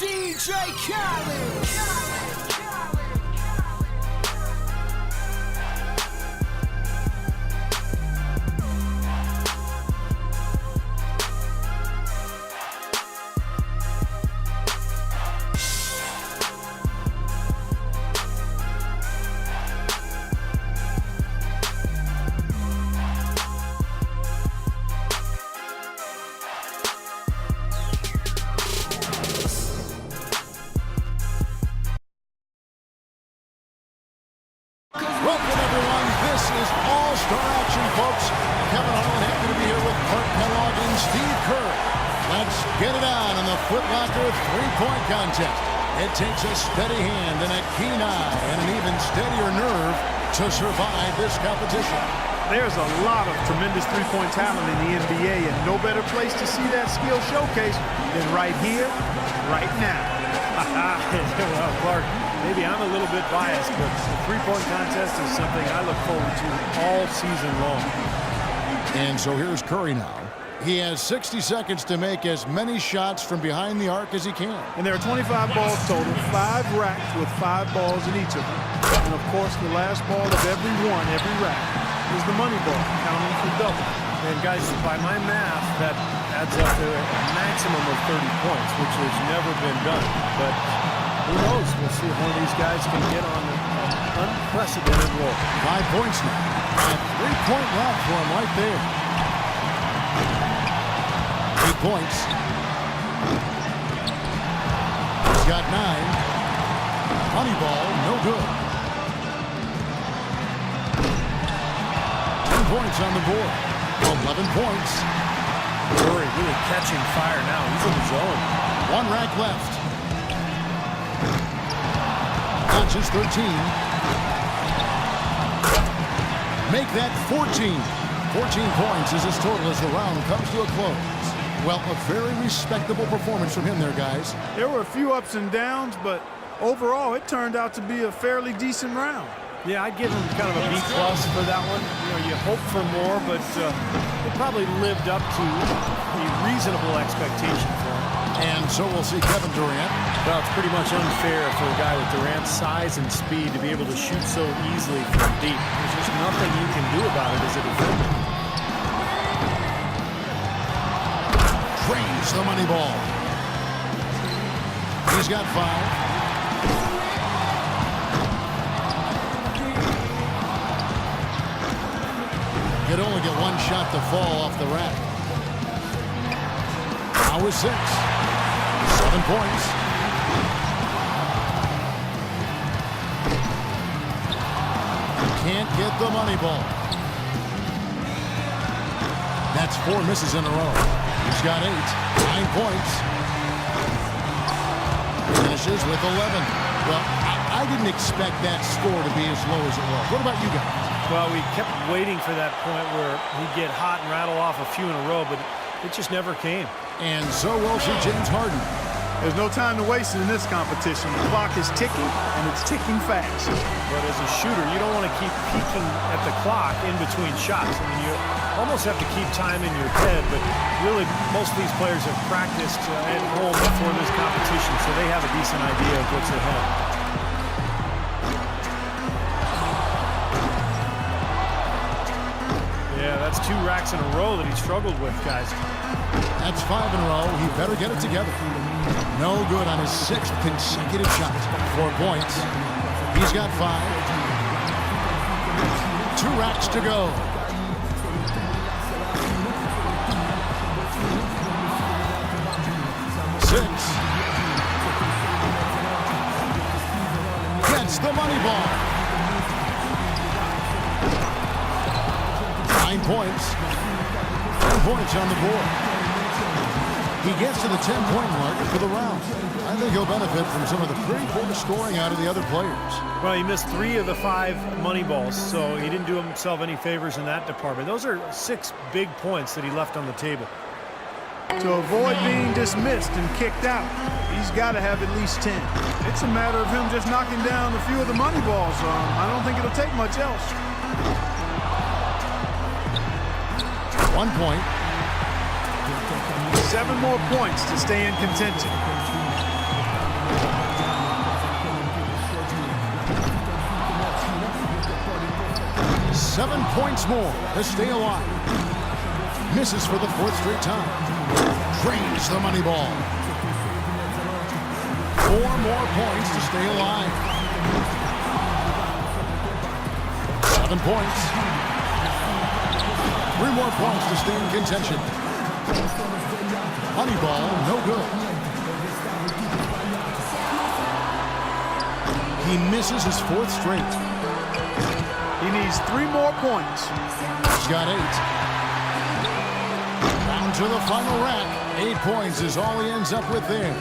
DJ Khaled. Welcome, everyone. This is All-Star Action, folks. Kevin Harlan, happy to be here with Mark Kellogg and Steve Kerr. Let's get it on in the Foot Locker three-point contest. It takes a steady hand and a keen eye and an even steadier nerve to survive this competition. There's a lot of tremendous three-point talent in the NBA, and no better place to see that skill showcase than right here, right now. Well, Clark, maybe I'm a little bit biased, but the three-point contest is something I look forward to all season long. And so here's Curry now. He has 60 seconds to make as many shots from behind the arc as he can. And there are 25 balls total, 5 racks with 5 balls in each of them. And of course, the last ball of every rack is the money ball, counting for double. And guys, by my math, that adds up to a maximum of 30 points, which has never been done. But who knows? We'll see if one of these guys can get on an unprecedented roll. 5 points now. A 3-point run for him right there. 8 points. He's got 9. Money ball, no good. 10 points on the board. 11 points. Curry really catching fire now. He's in the zone. 1 rack left. Launches 13. Make that 14. 14 points is his total as the round comes to a close. Well, a very respectable performance from him there, guys. There were a few ups and downs, but overall, it turned out to be a fairly decent round. Yeah, I'd give him kind of a B+ for that one. You know, you hope for more, but it probably lived up to a reasonable expectation for him. And so we'll see Kevin Durant. Well, it's pretty much unfair for a guy with Durant's size and speed to be able to shoot so easily from deep. There's just nothing you can do about it as a defender. Drains the money ball. He's got 5. He'd only get 1 shot to fall off the rack. Now is 6. 7 points. Can't get the money ball. That's 4 misses in a row. He's got 8. 9 points. Finishes with 11. Well, I didn't expect that score to be as low as it was. What about you guys? Well, we kept waiting for that point where he'd get hot and rattle off a few in a row, but it just never came. And so we'll see James Harden. There's no time to waste in this competition. The clock is ticking, and it's ticking fast. But as a shooter, you don't want to keep peeking at the clock in between shots. I mean, you almost have to keep time in your head, but really most of these players have practiced at home before this competition, so they have a decent idea of what's ahead. Yeah, that's 2 racks in a row that he struggled with, guys. That's 5 in a row. He better get it together. No good on his 6th consecutive shot. 4 points. He's got 5. 2 racks to go. 6. Gets the money ball. 9 points. 10 points on the board. He gets to the 10-point mark for the round. I think he'll benefit from some of the pretty poor scoring out of the other players. Well, he missed 3 of the 5 money balls, so he didn't do himself any favors in that department. Those are 6 big points that he left on the table. To avoid being dismissed and kicked out, he's got to have at least 10. It's a matter of him just knocking down a few of the money balls. I don't think it'll take much else. 1 point. 7 more points to stay in contention. 7 points more to stay alive. Misses for the 4th straight time. Drains the money ball. 4 more points to stay alive. 7 points. 3 more points to stay in contention. Money ball, no good. He misses his 4th straight. He needs 3 more points. He's got 8. Down to the final rack. 8 points is all he ends up with there.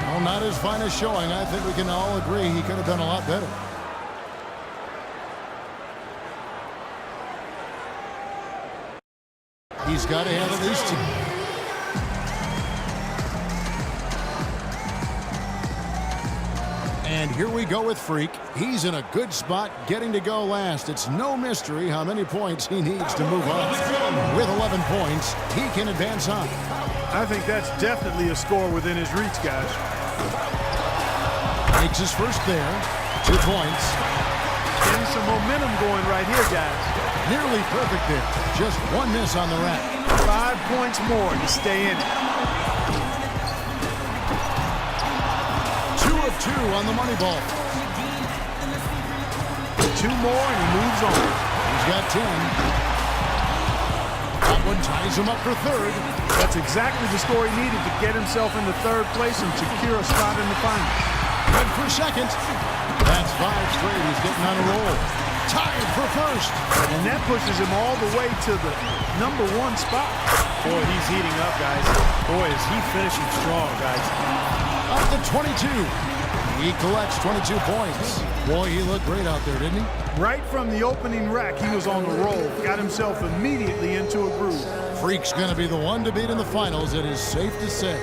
Well, not his finest showing. I think we can all agree he could have done a lot better. He's got to have at least 2. And here we go with Freak. He's in a good spot getting to go last. It's no mystery how many points he needs to move on. With 11 points, he can advance on. I think that's definitely a score within his reach, guys. Makes his first there. 2 points. Getting some momentum going right here, guys. Nearly perfect there. Just 1 miss on the rack. 5 points more to stay in it. 2 of 2 on the money ball. 2 more and he moves on. He's got 10. That one ties him up for 3rd. That's exactly the score he needed to get himself into 3rd place and secure a spot in the final. Good for 2nd. That's 5 straight. He's getting on a roll. Tied for 1st. And that pushes him all the way to the #1 spot. Boy, he's heating up, guys. Boy, is he finishing strong, guys. Up to 22. He collects 22 points. Boy, he looked great out there, didn't he? Right from the opening rack, he was on the roll. Got himself immediately into a groove. Freak's going to be the one to beat in the finals, it is safe to say.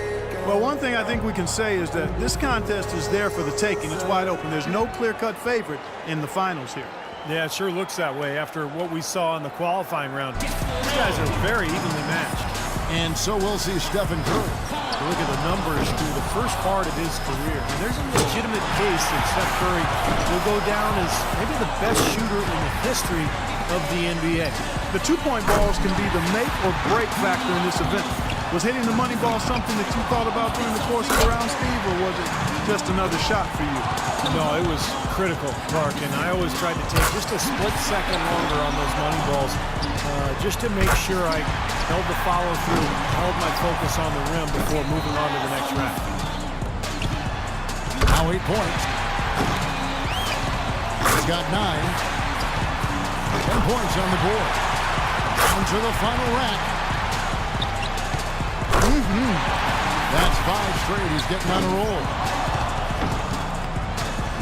Well, one thing I think we can say is that this contest is there for the taking. It's wide open. There's no clear-cut favorite in the finals here. Yeah, it sure looks that way after what we saw in the qualifying round. These guys are very evenly matched. And so we'll see Stephen Curry. Look at the numbers through the first part of his career. And there's a legitimate case that Steph Curry will go down as maybe the best shooter in the history of the NBA. The 2-point balls can be the make or break factor in this event. Was hitting the money ball something that you thought about during the course of the round, Steve, or was it just another shot for you? No, it was critical, Clark, and I always tried to take just a split second longer on those money balls just to make sure I held the follow-through, held my focus on the rim before moving on to the next rack. Now 8 points. He's got 9. 10 points on the board. Down to the final rack. That's 5 straight. He's getting on a roll.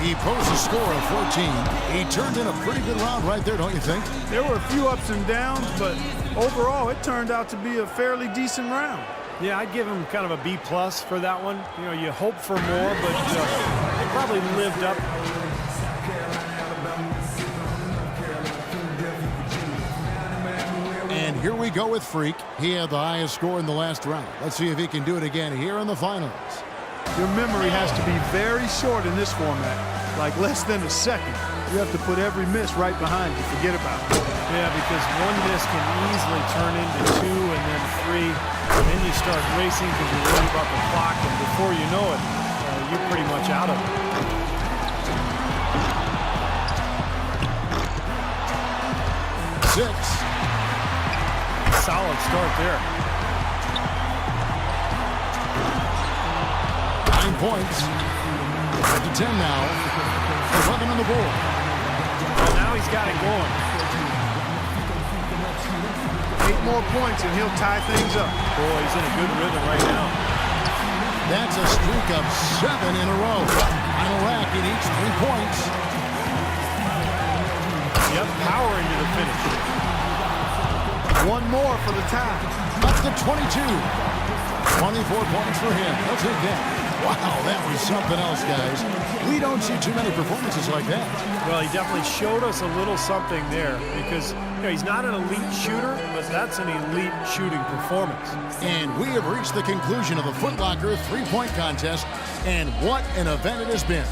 He posts a score of 14. He turned in a pretty good round right there, don't you think? There were a few ups and downs, but overall it turned out to be a fairly decent round. Yeah, I'd give him kind of a B+ for that one. You know, you hope for more, but they probably lived up. And here we go with Freak. He had the highest score in the last round. Let's see if he can do it again here in the finals. Your memory has to be very short in this format, like less than a second. You have to put every miss right behind you. Forget about it. Yeah, because one miss can easily turn into 2 and then 3. And then you start racing because you're worried about the clock, and before you know it, you're pretty much out of it. Six. Solid start there. 9 points. Up to 10 now. 11 on the board. Well, now he's got it going. 8 more points and he'll tie things up. Boy, he's in a good rhythm right now. That's a streak of 7 in a row. Final rack, he needs 3 points. Yep, power into the finish. 1 more for the tie. Up to 22. 24 points for him. He'll take that. Wow, that was something else, guys. We don't see too many performances like that. Well, he definitely showed us a little something there because, you know, he's not an elite shooter, but that's an elite shooting performance. And we have reached the conclusion of the Foot Locker 3-point contest. And what an event it has been.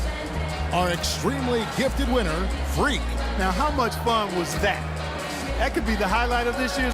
Our extremely gifted winner, Freak. Now, how much fun was that? That could be the highlight of this year's